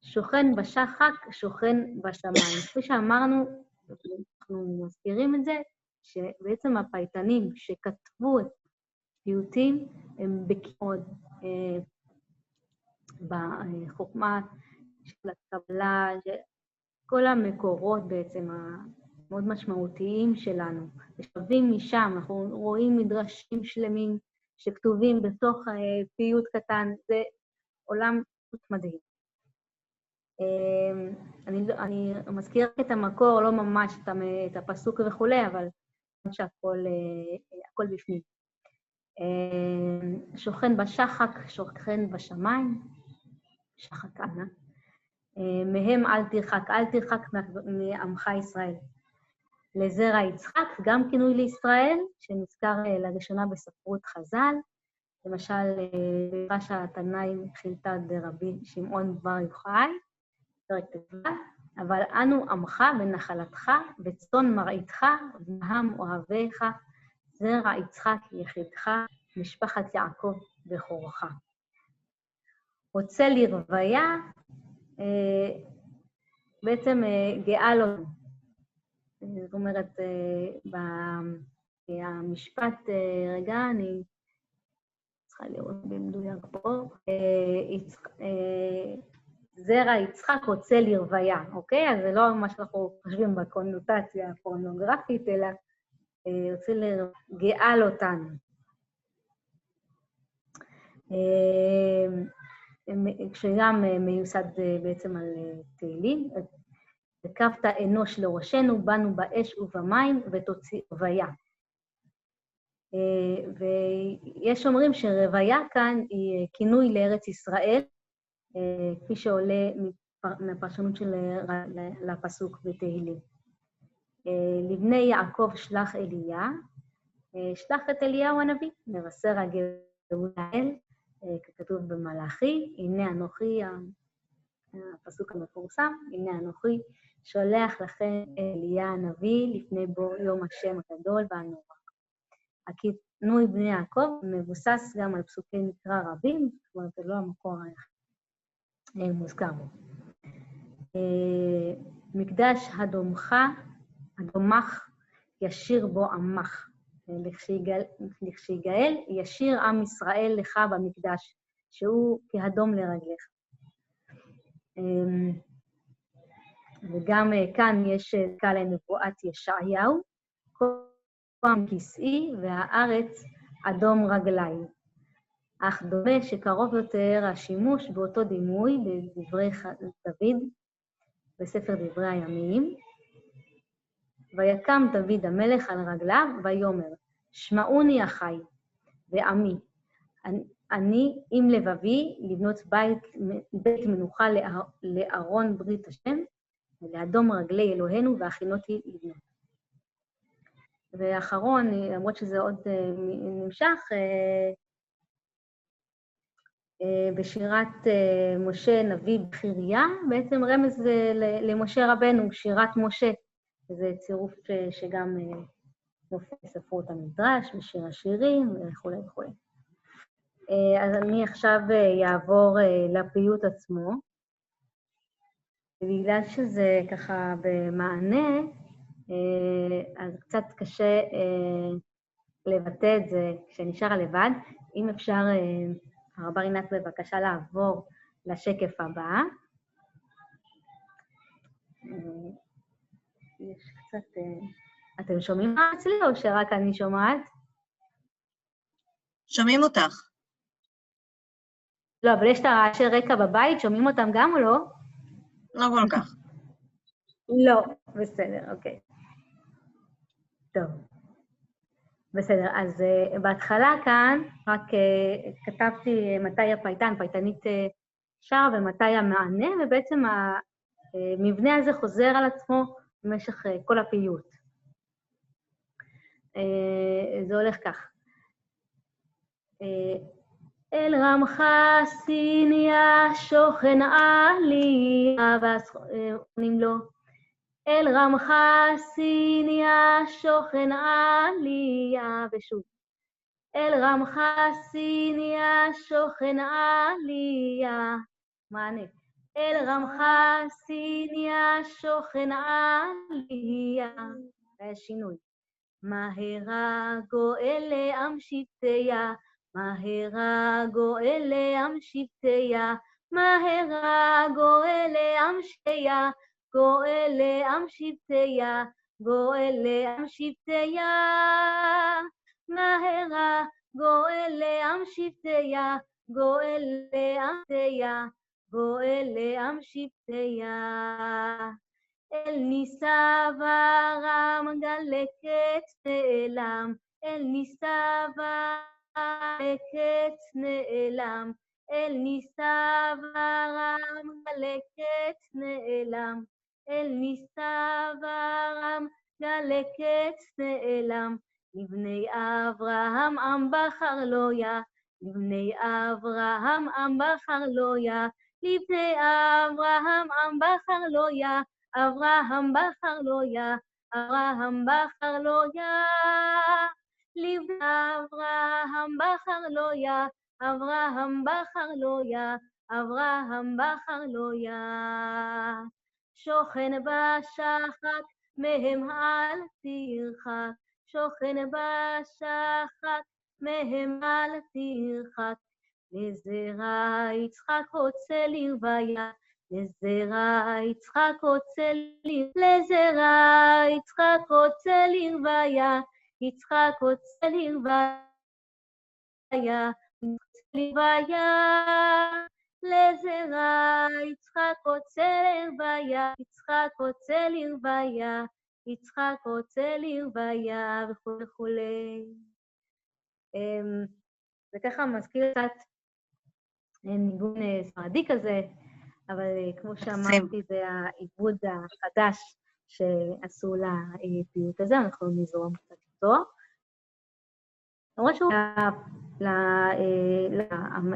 שוכן בשחק, שוכן בשמיים. כפי שאמרנו, אנחנו מזכירים את זה, שבעצם הפייטנים שכתבו את פיוטים, הם בקיאות בחוכמה של הקבלה, כל המקורות בעצם המאוד משמעותיים שלנו. ושבים משם, אנחנו רואים מדרשים שלמים שכתובים בתוך פיוט קטן, זה עולם מדהים. אני מזכיר את המקור, לא ממש את הפסוק וכולי, אבל שהכל בפנים. שוכן בשחק, שוכן בשמיים, שחק ענה. מהם אל תרחק מעמך ישראל. לזרע יצחק, גם כינוי לישראל, שנזכר לראשונה בספרות חז"ל, למשל, בפרש התנאים חילתא דרבי שמעון בר יוחאי, פרק ט"ו, אבל אנו עמך ונחלתך, וצאן מרעיתך, ובהם אוהביך, זרע יצחק יחידך, משפחת יעקב בכורך. רוצה לרוויה, בעצם גאה לו. זאת אומרת, במשפט, רגע, אני צריכה לראות במדויק פה, זרע יצחק רוצה לרוויה, אוקיי? אז זה לא מה שאנחנו חושבים בקונוטציה הפורנוגרפית, אלא רוצה לגאל אותנו. כשגם מיוסד בעצם על תהילים, הקפת אנוש לראשנו, באנו באש ובמים ותוציא רוויה. ויש אומרים שרוויה כאן היא כינוי לארץ ישראל, כפי שעולה מהפרשנות של לפסוק בתהילים. לבני יעקב שלח אליה, שלח את אליהו הנביא, מבשר הגאולה אל, ככתוב במלאכי, הנה אנוכי, הפסוק המפורסם, הנה אנוכי, שולח לכם אליה הנביא לפני בו יום השם הגדול והנורא. נוי בני יעקב, מבוסס גם על פסוקי מקרא רבים, זאת אומרת, זה לא המקור מוזכר בו. מקדש הדומך, ישיר בו עמך. לכשיגאל, ישיר עם ישראל לך במקדש, שהוא כהדום לרגליך. וגם כאן יש קל לנבואת ישעיהו, כה כסאי והארץ אדום רגלי. אך דומה שקרוב יותר השימוש באותו דימוי בדברי דוד, בספר דברי הימים. ויקם דוד המלך על רגליו ויאמר, שמעוני אחי ועמי, אני עם לבבי לבנות בית מנוחה לארון ברית השם, ולאדום רגלי אלוהינו והכינותי לבנות. ואחרון, למרות שזה עוד נמשך, בשירת משה נביא בחירייה, בעצם רמז למשה רבנו, שירת משה. זה צירוף שגם מופיע בספרות המדרש, בשיר השירים וכו' וכו'. אז אני עכשיו אעבור לפיוט עצמו. בגלל שזה ככה במענה, אז קצת קשה לבטא את זה כשנשאר לבד. אם אפשר, הרב רינת בבקשה לעבור לשקף הבא. יש קצת... אתם שומעים מה אצלי או שרק אני שומעת? שומעים אותך. לא, אבל יש את הרעשי רקע בבית, שומעים אותם גם או לא? לא כל כך. לא, בסדר, אוקיי. טוב. בסדר, אז בהתחלה כאן רק כתבתי מתי הפייטן, פייטנית שר ומתי המענה, ובעצם המבנה הזה חוזר על עצמו במשך כל הפיוט. זה הולך כך. אל רמך סיניה שוכן עליה, ואז עונים לו, אל רמך סיניה שוכן עליה, ושוב, אל רמך סיניה שוכן עליה, מענה, אל רמך סיניה שוכן עליה, היה שינוי, מהרה גואל לעם שבטיה, מהרה גואל לעם שבטיה, מהרה גואל לעם שבטיה, גואל לעם שבטיה, גואל לעם שבטיה, מהרה גואל לעם שבטיה, גואל לעם שבטיה, גואל לעם שבטיה. אל ניסה ורם גלקת נעלם, אל ניסה גלקת נעלם, אל ניסה ורם גלקת נעלם, אל ניסה ורם גלקת נעלם, לבני אברהם עם בחר לויה, לבני אברהם עם בחר לויה, לבני אברהם עם בחר לויה, אברהם בחר לויה, אברהם בחר לויה, לבני אברהם בחר לויה, אברהם בחר לויה, אברהם בחר לויה. שוכן בשחק מהם אל תרחק, שוכן בשחק מהם אל תרחק, לזרע יצחק רוצה לרוויה, לזרע יצחק רוצה לרוויה, לזרע יצחק רוצה לרוויה, יצחק רוצה לרוויה, לרוויה, לזרע יצחק רוצה לרוויה, יצחק רוצה לרוויה, יצחק רוצה לרוויה וכו' וכו'. זה ככה מזכיר קצת ניגון ספרדי כזה, אבל כמו שאמרתי, זה העיבוד החדש שעשו לפיוט הזה, אנחנו נזרום קצת אותו. למרות שהוא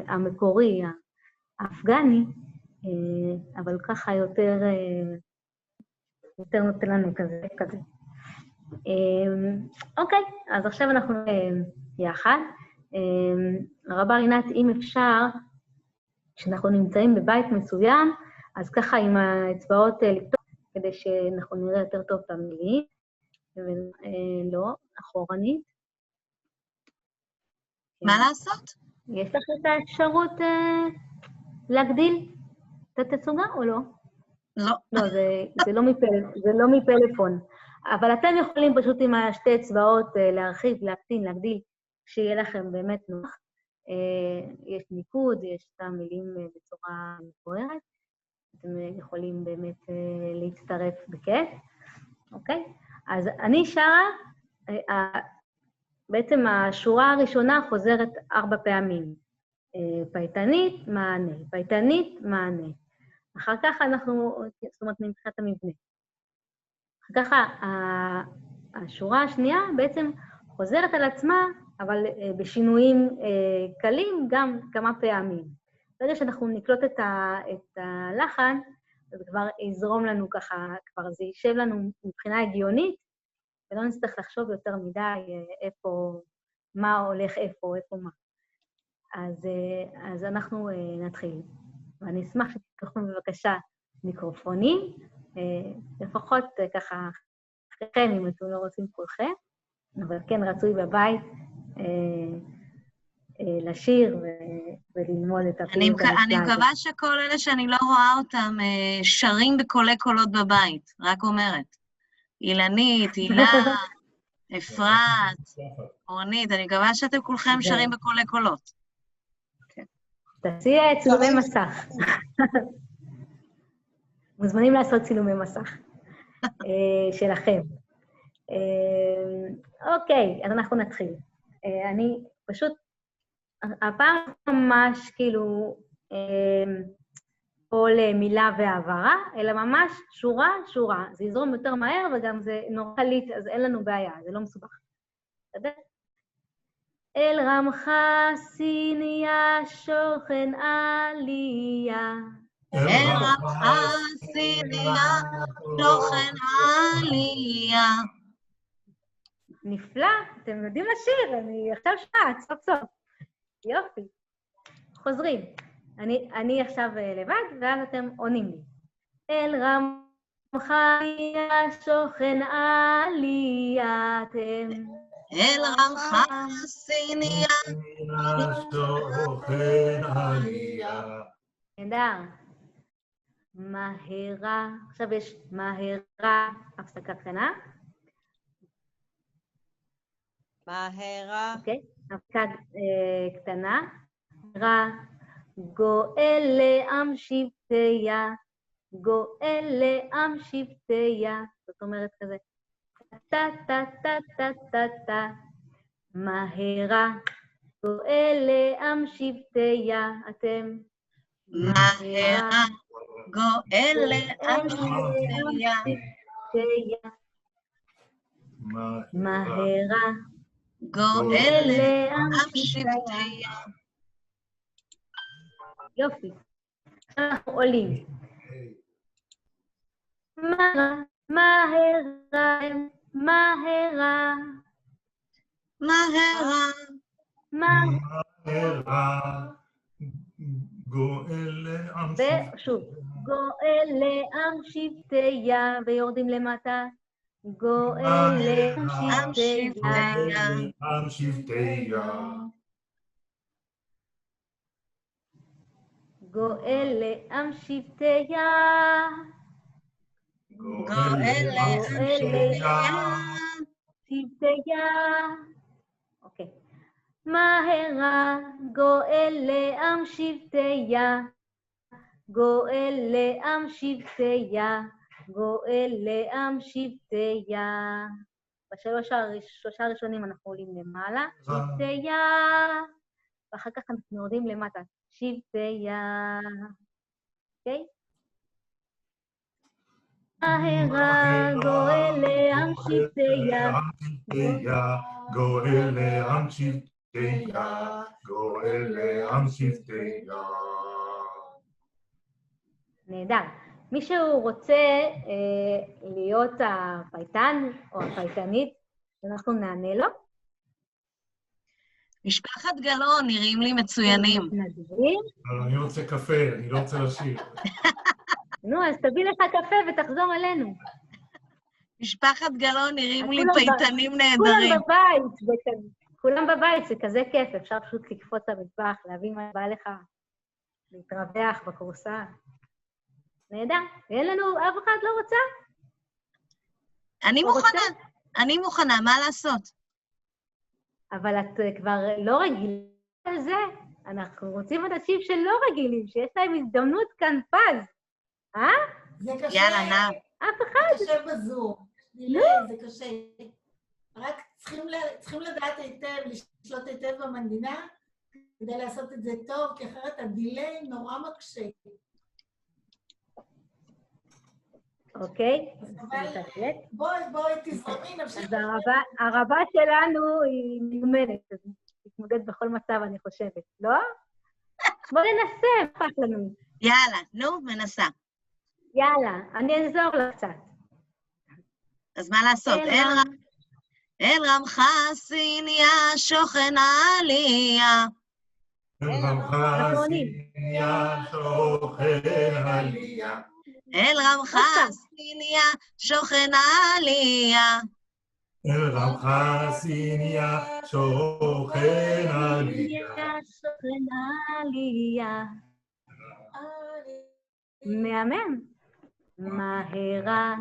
המקורי, האפגני, אבל ככה יותר נותן לנו כזה. אוקיי, אז עכשיו אנחנו יחד. רבה רינת, אם אפשר, כשאנחנו נמצאים בבית מסוים, אז ככה עם האצבעות לפתוח, כדי שאנחנו נראה יותר טוב את המילים, ולא, אחורנית. מה לעשות? יש לך את האפשרות להגדיל את התצוגה או לא? לא. לא, זה לא מפלאפון. אבל אתם יכולים פשוט עם השתי אצבעות להרחיב, להקטין, להגדיל, שיהיה לכם באמת נוח. יש ניקוד, יש את המילים בצורה מפוארת. אתם יכולים באמת להצטרף בכיף, אוקיי? אז אני שרה, בעצם השורה הראשונה חוזרת 4 פעמים. פייטנית, מענה. פייטנית, מענה. אחר כך אנחנו, זאת אומרת, מבחינת המבנה. אחר כך השורה השנייה בעצם חוזרת על עצמה, אבל בשינויים קלים גם כמה פעמים. ברגע שאנחנו נקלוט את הלחן, זה כבר יזרום לנו ככה, כבר זה יישב לנו מבחינה הגיונית, ולא נצטרך לחשוב יותר מדי איפה, מה הולך איפה מה. אז אנחנו נתחיל. ואני אשמח שתיקחו בבקשה מיקרופונים, לפחות ככה אחריכם, אם אתם לא רוצים כולכם, אבל כן רצוי בבית לשיר וללמוד את הפעילות הנפלאה. אני מקווה שכל אלה שאני לא רואה אותם שרים בקולי קולות בבית, רק אומרת. אילנית, הילה, אפרת, אורנית, אני מקווה שאתם כולכם שרים בקולי קולות. תעשי צילומי מסך. מוזמנים לעשות צילומי מסך שלכם. אוקיי, אז אנחנו נתחיל. אני פשוט, הפעם ממש כאילו כל מילה והעברה, אלא ממש שורה. זה יזרום יותר מהר וגם זה נורא קליט, אז אין לנו בעיה, זה לא מסובך. בסדר? אל רמך סיניה שוכן עליה. אל רמך סיניה שוכן עליה. נפלא, אתם יודעים לשיר, אני עכשיו שומעת, סוף. יופי. חוזרים. אני עכשיו לבד, ואז אתם עונים לי. אל רמך סיניה שוכן עליה, אתם. אל רמך סיניה שוכן עליה. נהדר. מהרה. עכשיו יש מהרה, הפסקה קטנה. מהרה. אוקיי, הפסקה קטנה. מהרה. גואל לעם שבטיה. גואל לעם שבטיה. זאת אומרת כזה. טה. מהרה. גואל לעם שבטיה. אתם. מהרה. גואל לעם שבטיה. מהרה. גואל לעם שבטיה. יופי. אנחנו עולים. מהרה. גואל לעם שבטיה. ושוב, גואל לעם שבטיה, ויורדים למטה. גואל לעם שבטיה. גואל לעם שבטיה. גואל לעם שבטיה. אוקיי. מהרה. גואל לעם שבטיה. גואל לעם שבטיה. גואל לעם שבטיה. בשלושה הראשונים אנחנו עולים למעלה. שבטיה. ואחר כך אנחנו יורדים למטה. שבטיה. אוקיי? מהרה. גואל לעם שבטיה. גואל לעם שבטיה. גואל לעם שבטיה. נהדר. מישהו רוצה להיות הפייטן או הפייטנית, אנחנו נענה לו. משפחת גלאון נראים לי מצוינים. מתנדבים. אבל אני רוצה קפה, אני לא רוצה לשיר. נו, אז תביא לך קפה ותחזור אלינו. משפחת גלאון נראים לי כולם פייטנים כולם נהדרים. בבית, כולם בבית, זה כזה כיף, אפשר פשוט לקפוץ למטבח, להביא מה בא לך, להתרווח בכורסה. נהדר, אין לנו, אף אחד לא רוצה? אני מוכנה, אני מוכנה, מה לעשות? אבל את כבר לא רגילה לזה. אנחנו רוצים אנשים שלא רגילים, שיש להם הזדמנות כאן פז. זה קשה. יאללה, נא. אף אחד. זה קשה בזום. זה קשה. רק צריכים לדעת היטב, לשלוט היטב במנגינה, כדי לעשות את זה טוב, כי אחרת הדיליי נורא מקשה. אוקיי? בואי תזרמי, נמשיך. אז הרבה שלנו היא מיומנת, אז תתמודד בכל מצב, אני חושבת, לא? בוא ננסה, פח לנו. יאללה, נו, מנסה. יאללה, אני אעזור לה קצת. אז מה לעשות? אל רמך סיניה שוכן עליה. אל רמך סיניה שוכן עליה. אל רמך סיניה שוכן עליה. אל רמך סיניה שוכן עליה. שוכן עליה. מהמם. מהרה.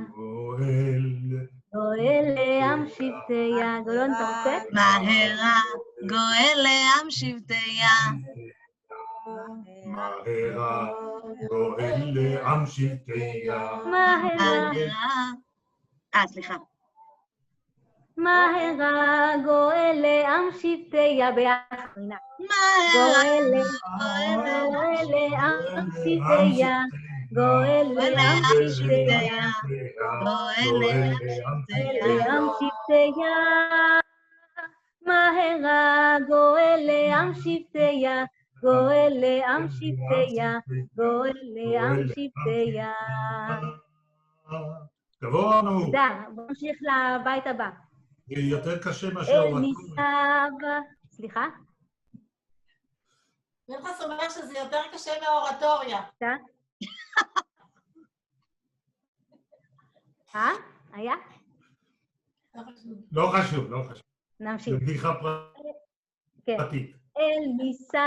גואל לעם שבטיה. גולון, אתה רוצה? מהרה גואל לעם שבטיה. מהרה גואל לעם שבטיה. מהרה. סליחה. מהרה גואל לעם שבטיה. ביחד, רינה. גואל לעם שבטיה. גואל לעם שבטיה. גואל לעם שבטיה. מהרה גואל לעם שבטיה. גואל לעם שבטיה. גואל לעם שבטיה. גבוה נו. תודה, בואו נמשיך לבית הבא. זה יותר קשה מאשר אל אורטוריה. ניסב... סליחה? פנחס אומר שזה יותר קשה מאורטוריה. היה? לא חשוב, לא חשוב. נמשיך. זה בדיחה פרטית. אל ניסב...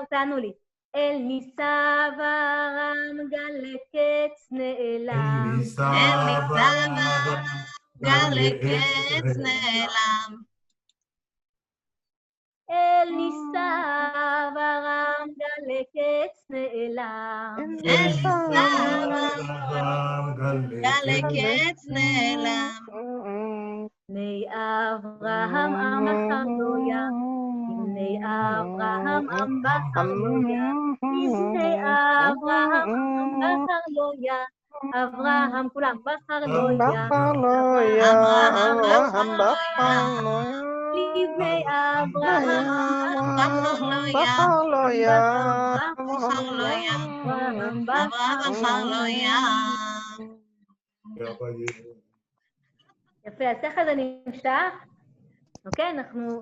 תענו לי. אל ניסב הרם גל לקץ נעלם. אל ניסב גל לקץ נעלם. אל ניסב הרם גל לקץ נעלם. אל ניסב גל לקץ נעלם. בני אברהם עם אחר גויה. בני אברהם עם בחר גויה. בני אברהם עם בחר גויה. אברהם כולם בחר גויה. אברהם בחר לבני אברהם אברהם בחר לו ים. יפה, אז ככה זה נמשך. אוקיי, אנחנו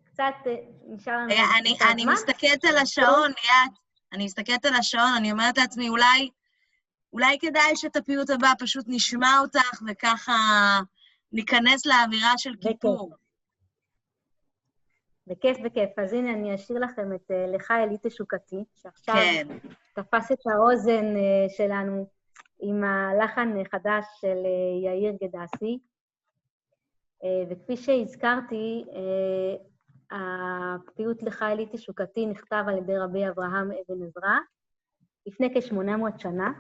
קצת נשאר לנו... אני מסתכלת על השעון, ליאת. אני מסתכלת על השעון, אני אומרת לעצמי, אולי כדאי שאת הפיוט הבא פשוט נשמע אותך, וככה ניכנס לאווירה של כיפור. בכיף, בכיף. אז הנה, אני אשאיר לכם את לך אלי תשוקתי, שעכשיו תפס את האוזן שלנו עם הלחן חדש של יאיר גדסי. וכפי שהזכרתי, הפיוט לך אלי תשוקתי נכתב על ידי רבי אברהם אבן עזרא, לפני כ-800 שנה.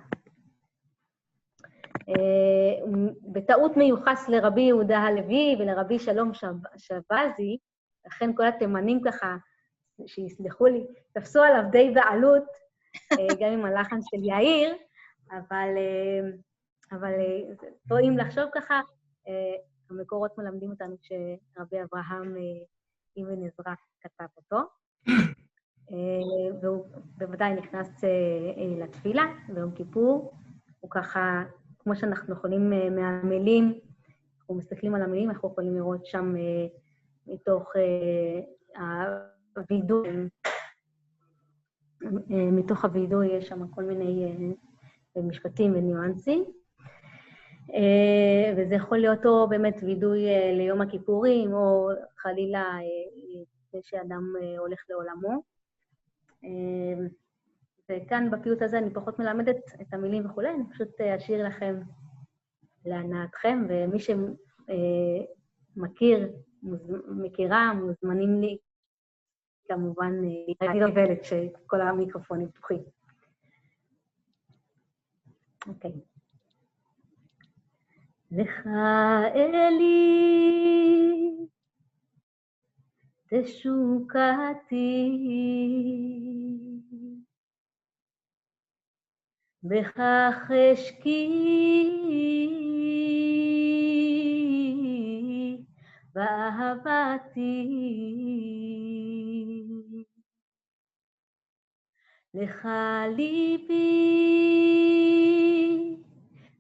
בטעות מיוחס לרבי יהודה הלוי ולרבי שלום שבזי, לכן כל התימנים ככה, שיסלחו לי, תפסו עליו די בעלות, גם עם הלחן של יאיר, אבל טועים לחשוב ככה, המקורות מלמדים אותנו שרבי אברהם אבן עזרא כתב אותו, והוא בוודאי נכנס לתפילה ביום כיפור, הוא ככה, כמו שאנחנו יכולים מהמילים, אנחנו מסתכלים על המילים, אנחנו יכולים לראות שם מתוך הווידוי, מתוך הווידוי יש שם כל מיני משפטים וניואנסים, וזה יכול להיות או באמת וידוי ליום הכיפורים, או חלילה שאדם הולך לעולמו. וכאן בפיוט הזה אני פחות מלמדת את המילים וכו', אני פשוט אשאיר לכם להנאתכם, ומי מכירה, מוזמנים לי, כמובן, אני לא מבלת שכל המיקרופונים פתוחים. אוקיי. לך אלי, תשוקתי, בך חשקי, ואהבתי, לך ליבי,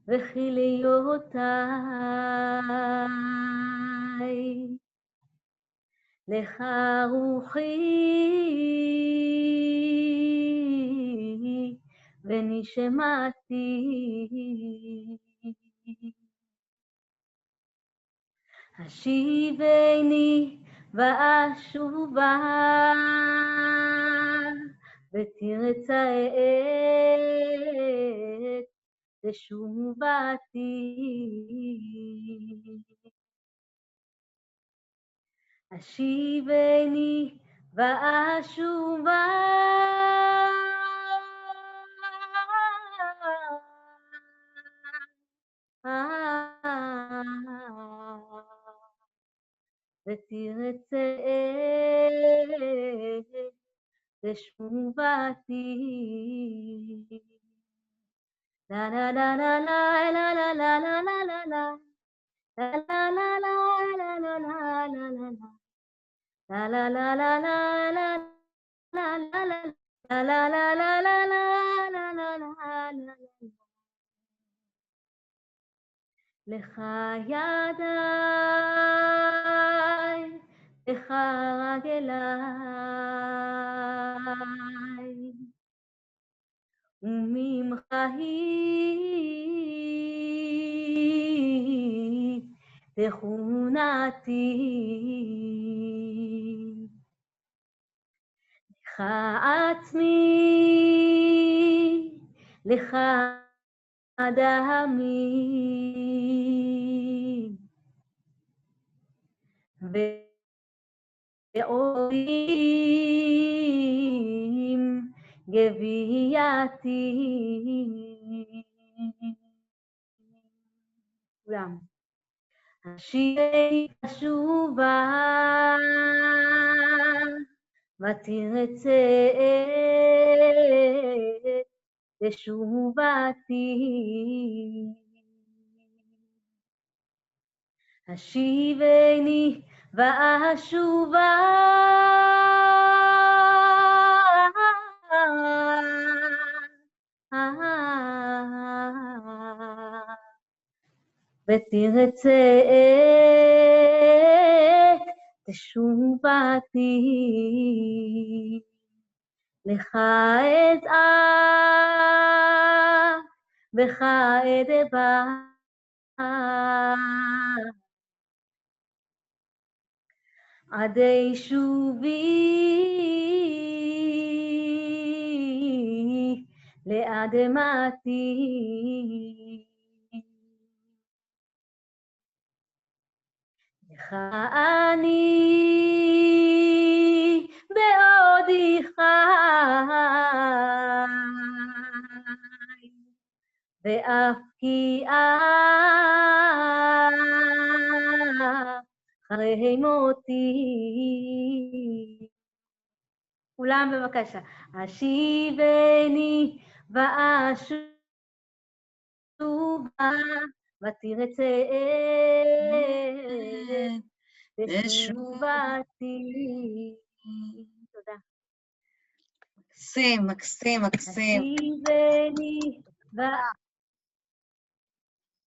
וכליותיי, לך רוחי, ונשמתי, השיבני ואשובה, ותרצה את תשובתי. השיבני ואשובה, ותרצה תשובתי. לה לה לה לה לה לה לה לה לה לה לה לה לה לה לה לה לה לה לה. לך ידיי, לך רגליי, וממך היא תכונתי. לך עצמי, לך דמי, ועודים גווייתי. כולם. השירי חשובה, ותרצה תשובתי. השיבני ואשובה, ותרצה תשובתי. לך אדע, בך אדבק, עדי שובי לאדמתי. לך אני בעודי חי, ואף כי אחרי מותי. כולם בבקשה. השיבני ואשובה, ותרצה תשובתי. תודה. מקסים, מקסים, מקסים. השיבני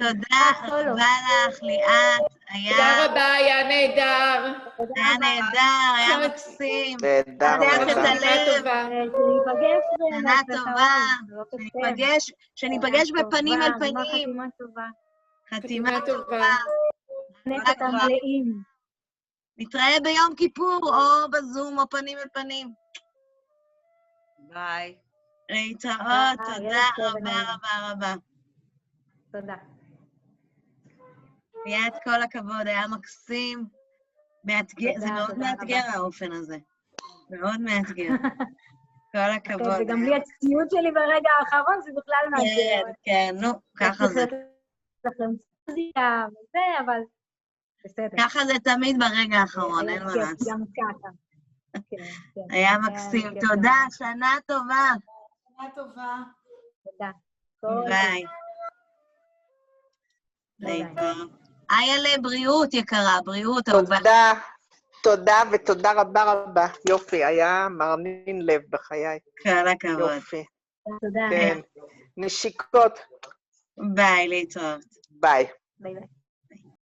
תודה רבה לך, ליאת. תודה רבה, היה נהדר. היה נהדר, היה מקסים. נהדר, פותח את נהדר. הלב. שניפגש שנה טובה. שניפגש בפנים אל פנים. חתימה טובה. חתימה טובה. נקת המלאים. נתראה ביום כיפור, או בזום, או פנים אל פנים. ביי. להתראות, תודה רבה רבה רבה. תודה. ליאת, כל הכבוד, היה מקסים. מאתגר, זה מאוד מאתגר האופן הזה. מאוד מאתגר. כל הכבוד. וגם בלי הציוד שלי ברגע האחרון, זה בכלל מאתגר. כן, נו, ככה זה. לכם מוזיקה וזה, אבל בסדר. ככה זה תמיד ברגע האחרון, אין מה לעשות. גם ככה. היה מקסים. תודה, שנה טובה. שנה טובה. תודה. ביי. איילה, בריאות יקרה, בריאות. תודה, תודה ותודה רבה רבה. יופי, היה מרנין לב בחיי. כל הכבוד. יופי. תודה. כן. נשיקות. ביי, להתראות. ביי. ביי ביי.